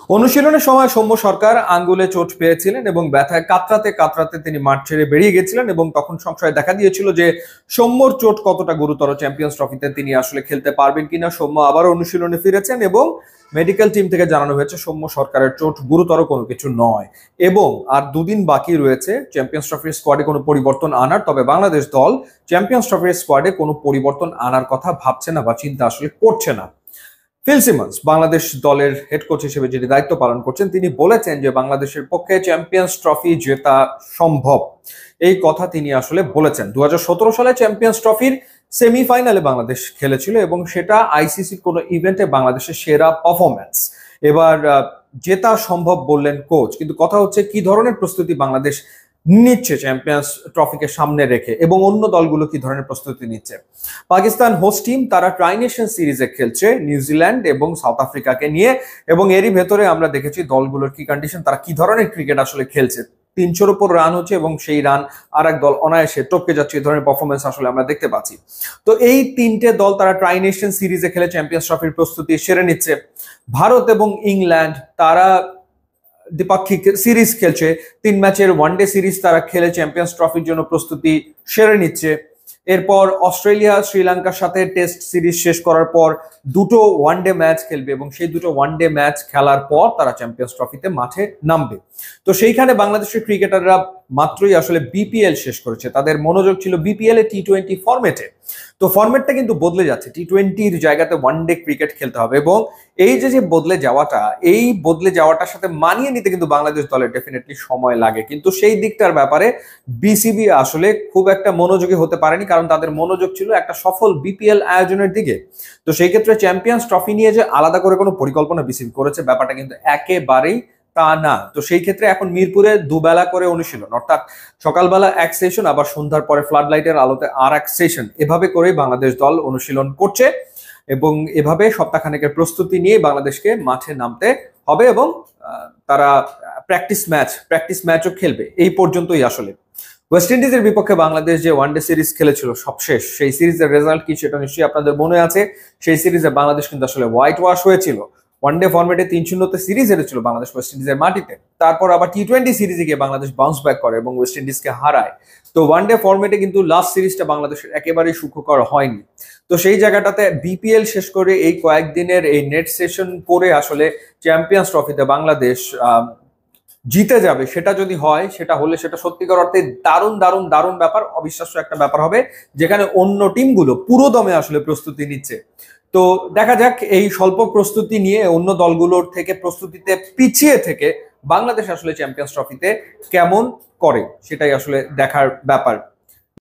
অনুশীলনের সময় সৌম্য সরকার আঙ্গুলে চোট পেয়েছিলেন এবং ব্যথায় কাতরাতে কাতরাতে তিনি মাঠ ছেড়ে বেরিয়ে গেছিলেন এবং তখন সংশয় দেখা দিয়েছিল যে সৌম্যর চোট কতটা গুরুতর, চ্যাম্পিয়ন্স ট্রফিতে তিনি আসলে খেলতে পারবেন কিনা। সৌম্য আবার অনুশীলনে ফিরেছেন এবং মেডিকেল টিম থেকে জানানো হয়েছে সৌম্য সরকারের চোট গুরুতর কোনো কিছু নয় এবং আর দুদিন বাকি রয়েছে চ্যাম্পিয়ন্স ট্রফির স্কোয়াডে কোনো পরিবর্তন আনার। তবে বাংলাদেশ দল চ্যাম্পিয়ন্স ট্রফির স্কোয়াডে কোনো পরিবর্তন আনার কথা ভাবছে না বা চিন্তা আসলে করছে না। ফিল সিমন্স বাংলাদেশ দলের হেড কোচ হিসেবে যিনি দায়িত্ব পালন করছেন, তিনি বলেছেন যে বাংলাদেশের পক্ষে চ্যাম্পিয়ন্স ট্রফি জেতা সম্ভব। এই কথা তিনি আসলে বলেছেন। 2017 সালে চ্যাম্পিয়ন্স ট্রফির সেমিফাইনালে বাংলাদেশ খেলেছিল এবং সেটা আইসিসির কোনো ইভেন্টে বাংলাদেশের সেরা পারফরম্যান্স। এবার জেতা সম্ভব বললেন কোচ, কিন্তু কথা হচ্ছে কি ধরনের প্রস্তুতি বাংলাদেশ নিচ্ছে চ্যাম্পিয়ন্স ট্রফিকে সামনে রেখে এবং অন্য দলগুলো কি ধরনের প্রস্তুতি নিচ্ছে। পাকিস্তান হোস্ট টিম, তারা ট্রাই নেশন সিরিজে খেলছে নিউজিল্যান্ড এবং সাউথ আফ্রিকাকে নিয়ে এবং এরই ভেতরে আমরা দেখেছি দলগুলোর কি কন্ডিশন, তারা কি ধরনের ক্রিকেট আসলে খেলছে। 300-র উপর রান হচ্ছে এবং সেই রান আর এক দল অনায়াসে টপকে যাচ্ছে, এই ধরনের পারফরমেন্স আসলে আমরা দেখতে পাচ্ছি। তো এই তিনটে দল তারা ট্রাই নেশন সিরিজে খেলে চ্যাম্পিয়ন্স ট্রফির প্রস্তুতি সেরে নিচ্ছে। ভারত এবং ইংল্যান্ড তারা দ্বিপাক্ষিক সিরিজ খেলছে, 3 ম্যাচের ওয়ানডে সিরিজ তারা খেলে চ্যাম্পিয়ন্স ট্রফির জন্য প্রস্তুতি সেরে নিচ্ছে। এরপর অস্ট্রেলিয়া শ্রীলঙ্কার সাথে টেস্ট সিরিজ শেষ করার পর দুটো ওয়ানডে ম্যাচ খেলবে এবং সেই দুটো ওয়ানডে ম্যাচ খেলার পর তারা চ্যাম্পিয়ন্স ট্রফিতে মাঠে নামবে। তো সেইখানে বাংলাদেশের ক্রিকেটাররা মাত্রই আসলে বিপিএল শেষ করেছে, তাদের মনোযোগ ছিল বিপিএল এ টি20 ফরম্যাটে। তো ফরম্যাটটা কিন্তু বদলে যাচ্ছে, টি20-র জায়গাতে ওয়ানডে ক্রিকেট খেলতে হবে এবং এই যে বদলে যাওয়াটা, এই বদলে যাওয়াটার সাথে মানিয়ে নিতে কিন্তু বাংলাদেশ দলের ডেফিনেটলি সময় লাগে, কিন্তু সেই দিকটার ব্যাপারে বিসিবি আসলে খুব একটা মনোযোগী হতে পারেনি, কারণ তাদের মনোযোগ ছিল একটা সফল বিপিএল আয়োজনের দিকে। তো সেই ক্ষেত্রে চ্যাম্পিয়ন্স ট্রফি নিয়ে যে আলাদা করে কোনো পরিকল্পনা বিসিবি করেছে, ব্যাপারটা কিন্তু একেবারেই তা না। তো সেই ক্ষেত্রে এখন মিরপুরে দুবেলা করে অনুশীলন, অর্থাৎ সকালবেলা এক সেশন, আবার সন্ধ্যার পরে ফ্লাড লাইটের আলোতে আর এক সেশন, এভাবে করেই বাংলাদেশ দল অনুশীলন করছে এবং এভাবে সপ্তাহখানেকের প্রস্তুতি নিয়ে বাংলাদেশকে মাঠে নামতে হবে এবং তারা প্র্যাকটিস ম্যাচও খেলবে। এই পর্যন্তই আসলে। ওয়েস্ট ইন্ডিজের বিপক্ষে বাংলাদেশ যে ওয়ানডে সিরিজ খেলেছিল সবশেষ, সেই সিরিজের রেজাল্ট কি সেটা নিশ্চয়ই আপনাদের মনে আছে। সেই সিরিজে বাংলাদেশ কিন্তু আসলে হোয়াইট ওয়াশ হয়েছিল। ওয়ানডে ফরম্যাটে 3-0 সিরিজ হেরেছিল বাংলাদেশ ওয়েস্ট ইন্ডিজের মাটিতে। তারপর আবার টি20 সিরিজে গিয়ে বাংলাদেশ বাউন্স ব্যাক করে এবং ওয়েস্ট ইন্ডিজকে হারায়। তো ওয়ানডে ফরম্যাটে কিন্তু লাস্ট সিরিজটা বাংলাদেশের একেবারেই সুখকর হয়নি। তো সেই জায়গাটাতে বিপিএল শেষ করে এই কয়েকদিনের এই নেট সেশন পরে আসলে চ্যাম্পিয়ন্স ট্রফিতে বাংলাদেশ জিতে যাবে, সেটা যদি হয়, সেটা হলে সেটা সত্যিকার অর্থে দারুণ দারুণ দারুণ ব্যাপার, অবিশ্বাস্য একটা ব্যাপার হবে, যেখানে অন্য টিমগুলো পুরো দমে আসলে প্রস্তুতি নিচ্ছে। তো দেখা যাক এই স্বল্প প্রস্তুতি নিয়ে অন্য দলগুলোর থেকে প্রস্তুতিতে পিছিয়ে থেকে বাংলাদেশ আসলে চ্যাম্পিয়ন্স ট্রফিতে কেমন করে, সেটাই আসলে দেখার ব্যাপার।